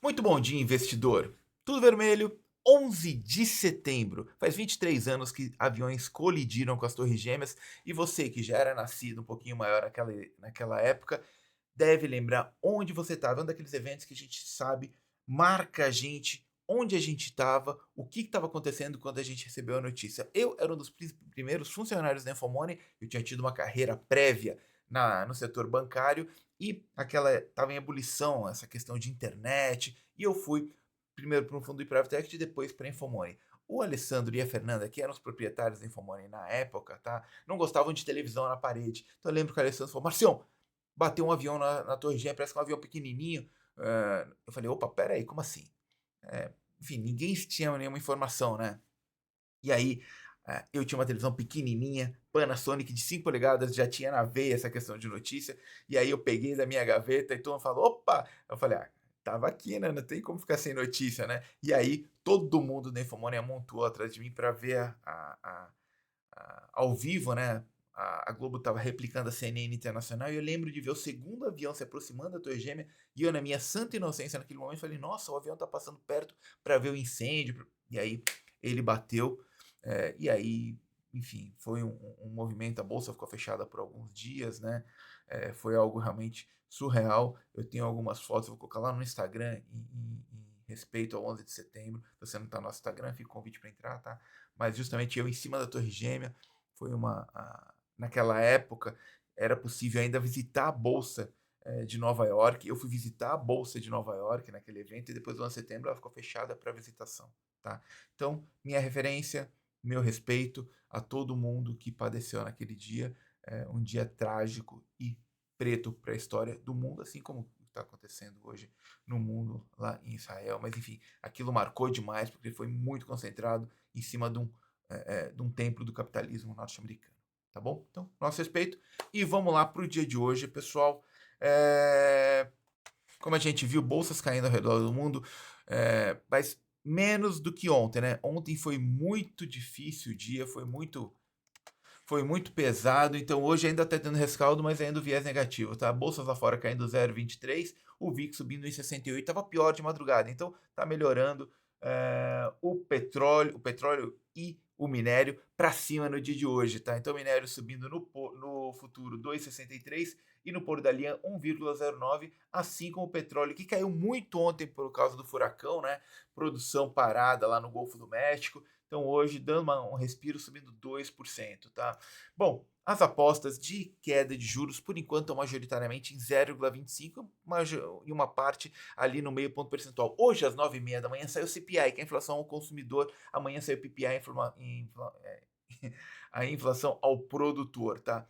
Muito bom dia, investidor. Tudo vermelho, 11 de setembro. Faz 23 anos que aviões colidiram com as Torres Gêmeas e você, que já era nascido um pouquinho maior naquela época, deve lembrar onde você estava. Um daqueles eventos que a gente sabe, marca a gente, onde a gente estava, o que estava acontecendo quando a gente recebeu a notícia. Eu era um dos primeiros funcionários da Infomoney, eu tinha tido uma carreira prévia no setor bancário e aquela estava em ebulição essa questão de internet, e eu fui primeiro para um fundo de private equity e depois para a Infomoney. O Alessandro e a Fernanda, que eram os proprietários da Infomoney na época, tá? Não gostavam de televisão na parede. Então eu lembro que o Alessandro falou: Marcião, bateu um avião na Torre Gêmea, parece que é um avião pequenininho. Eu falei: opa, peraí, como assim? Enfim, ninguém tinha nenhuma informação, né? E aí, eu tinha uma televisão pequenininha, Panasonic de 5 polegadas, já tinha na veia essa questão de notícia. E aí eu peguei da minha gaveta e todo mundo falou: opa! Eu falei: tava aqui, né? Não tem como ficar sem notícia, né? E aí todo mundo da Infomoney amontoou atrás de mim para ver ao vivo, né? A Globo estava replicando a CNN Internacional e eu lembro de ver o segundo avião se aproximando da Torre Gêmea e eu, na minha santa inocência naquele momento, falei: nossa, o avião tá passando perto para ver o incêndio. E aí ele bateu, e aí, enfim, foi um movimento. A bolsa ficou fechada por alguns dias, né? Foi algo realmente surreal. Eu tenho algumas fotos, vou colocar lá no Instagram em respeito ao 11 de setembro. Se você não está no nosso Instagram, fica o convite para entrar, tá? Mas justamente eu em cima da Torre Gêmea, foi naquela época era possível ainda visitar a bolsa de Nova York. Eu fui visitar a bolsa de Nova York naquele evento e depois do 11 de setembro ela ficou fechada para visitação, tá? Então, minha referência, meu respeito a todo mundo que padeceu naquele dia, um dia trágico e preto para a história do mundo, assim como está acontecendo hoje no mundo lá em Israel. Mas enfim, aquilo marcou demais porque foi muito concentrado em cima de um templo do capitalismo norte-americano. Tá bom? Então, nosso respeito. E vamos lá para o dia de hoje, pessoal. Como a gente viu, bolsas caindo ao redor do mundo, mas menos do que ontem, né? Ontem foi muito difícil o dia, foi muito pesado, então hoje ainda está tendo rescaldo, mas ainda o viés negativo, tá? Bolsas lá fora caindo 0,23, o VIX subindo em 68, estava pior de madrugada, então tá melhorando. O petróleo e o minério para cima no dia de hoje, tá? Então o minério subindo no futuro 2,63 e no pôr da linha 1,09, assim como o petróleo que caiu muito ontem por causa do furacão, né? Produção parada lá no Golfo do México. Então hoje dando um respiro, subindo 2%, tá? Bom, as apostas de queda de juros, por enquanto, estão majoritariamente em 0,25 e uma parte ali no meio ponto percentual. Hoje, às 9h30 da manhã, saiu o CPI, que é a inflação ao consumidor. Amanhã saiu o PPI, a inflação ao produtor, tá?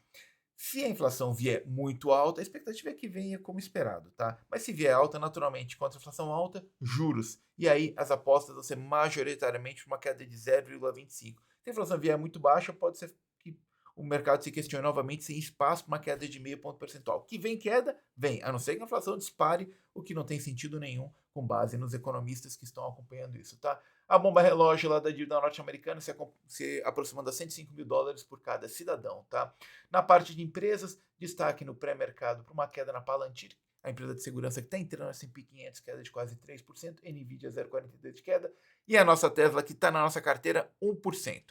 Se a inflação vier muito alta, a expectativa é que venha como esperado, tá? Mas se vier alta, naturalmente, contra a inflação alta, juros. E aí as apostas vão ser majoritariamente uma queda de 0,25. Se a inflação vier muito baixa, pode ser que o mercado se questione novamente sem espaço para uma queda de meio ponto percentual. Que vem queda? Vem, a não ser que a inflação dispare, o que não tem sentido nenhum com base nos economistas que estão acompanhando isso, tá? A bomba relógio lá da dívida norte-americana se aproximando a 105 mil dólares por cada cidadão, tá? Na parte de empresas, destaque no pré-mercado para uma queda na Palantir, a empresa de segurança que está entrando no S&P 500, queda de quase 3%, Nvidia 0,42% de queda, e a nossa Tesla, que está na nossa carteira, 1%.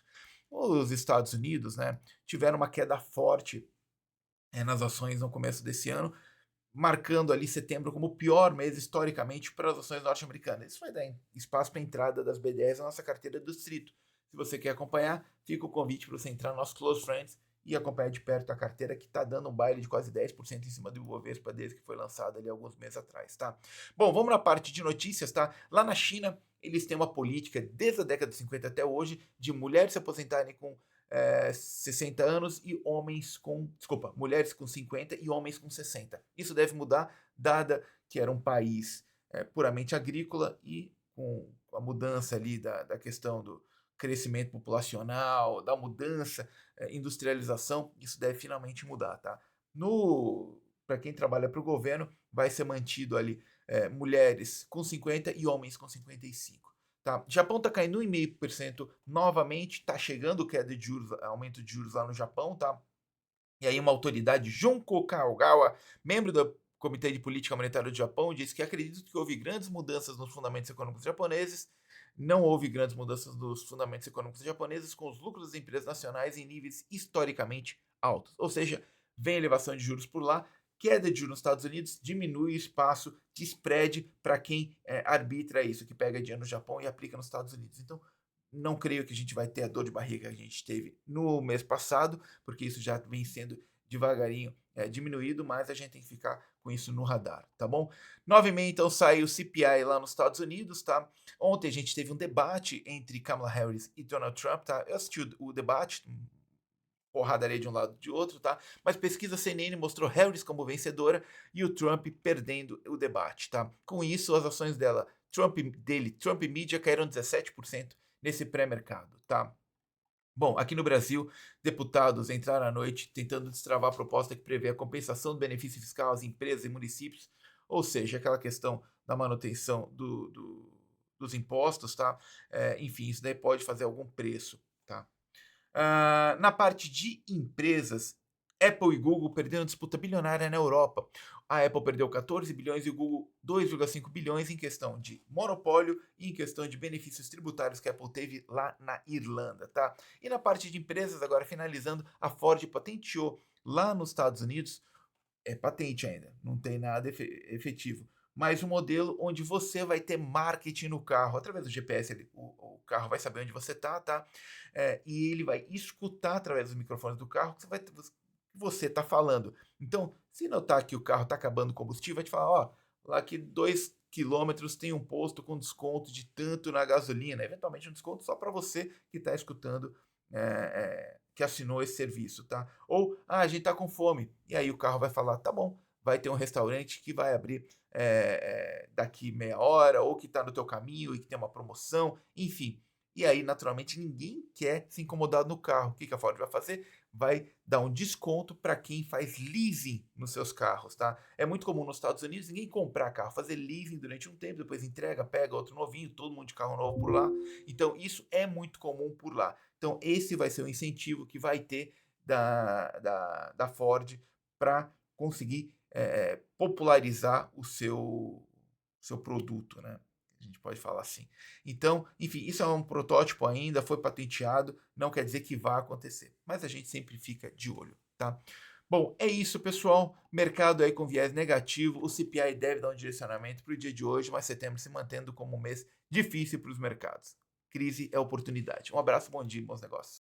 Os Estados Unidos, né, tiveram uma queda forte nas ações no começo desse ano, marcando ali setembro como o pior mês historicamente para as ações norte-americanas. Isso vai dar espaço para a entrada das BDRs na nossa carteira do distrito. Se você quer acompanhar, fica o convite para você entrar no nosso Close Friends e acompanhar de perto a carteira que está dando um baile de quase 10% em cima do Ibovespa desde que foi lançado ali alguns meses atrás, tá? Bom, vamos na parte de notícias, tá? Lá na China, eles têm uma política desde a década de 50 até hoje de mulheres se aposentarem com 60 anos e mulheres com 50 e homens com 60. Isso deve mudar, dada que era um país puramente agrícola e com a mudança ali da questão do crescimento populacional, da mudança, industrialização, isso deve finalmente mudar, tá? Para quem trabalha para o governo, vai ser mantido ali mulheres com 50 e homens com 55. Tá? Japão está caindo 1,5% novamente, está chegando queda de juros, aumento de juros lá no Japão, tá? E aí uma autoridade, Junko Kagawa, membro da Comitê de Política Monetária do Japão diz que acredita que houve grandes mudanças nos fundamentos econômicos japoneses. Não houve grandes mudanças nos fundamentos econômicos japoneses, com os lucros das empresas nacionais em níveis historicamente altos. Ou seja, vem elevação de juros por lá, queda de juros nos Estados Unidos, diminui o espaço de spread para quem arbitra isso, que pega dinheiro no Japão e aplica nos Estados Unidos. Então, não creio que a gente vai ter a dor de barriga que a gente teve no mês passado, porque isso já vem sendo devagarinho diminuído, mas a gente tem que ficar com isso no radar, tá bom? 9h30, então, saiu o CPI lá nos Estados Unidos, tá? Ontem a gente teve um debate entre Kamala Harris e Donald Trump, tá? Eu assisti o debate, porradaria de um lado e de outro, tá? Mas pesquisa CNN mostrou Harris como vencedora e o Trump perdendo o debate, tá? Com isso, as ações Trump Media caíram 17% nesse pré-mercado, tá? Bom, aqui no Brasil, deputados entraram à noite tentando destravar a proposta que prevê a compensação do benefício fiscal às empresas e municípios, ou seja, aquela questão da manutenção dos impostos, tá? Enfim, isso daí pode fazer algum preço, tá? Na parte de empresas, Apple e Google perderam disputa bilionária na Europa. A Apple perdeu 14 bilhões e o Google 2,5 bilhões em questão de monopólio e em questão de benefícios tributários que a Apple teve lá na Irlanda, tá? E na parte de empresas, agora finalizando, a Ford patenteou lá nos Estados Unidos, é patente ainda, não tem nada efetivo, mas um modelo onde você vai ter marketing no carro, através do GPS, o carro vai saber onde você tá? E ele vai escutar através dos microfones do carro que você está falando. Então, se notar que o carro está acabando o combustível, vai te falar, ó, lá que 2 quilômetros tem um posto com desconto de tanto na gasolina, eventualmente um desconto só para você que está escutando, que assinou esse serviço, tá? Ou, a gente tá com fome, e aí o carro vai falar, tá bom, vai ter um restaurante que vai abrir daqui meia hora, ou que está no teu caminho e que tem uma promoção, enfim. E aí, naturalmente, ninguém quer se incomodar no carro. O que a Ford vai fazer? Vai dar um desconto para quem faz leasing nos seus carros, tá? É muito comum nos Estados Unidos ninguém comprar carro, fazer leasing durante um tempo, depois entrega, pega outro novinho, todo mundo de carro novo por lá. Então, isso é muito comum por lá. Então, esse vai ser o incentivo que vai ter da Ford para conseguir popularizar o seu produto, né? A gente pode falar assim. Então, enfim, isso é um protótipo ainda, foi patenteado, não quer dizer que vá acontecer, mas a gente sempre fica de olho, tá? Bom, é isso, pessoal. Mercado aí com viés negativo, o CPI deve dar um direcionamento para o dia de hoje, mas setembro se mantendo como um mês difícil para os mercados. Crise é oportunidade. Um abraço, bom dia, bons negócios.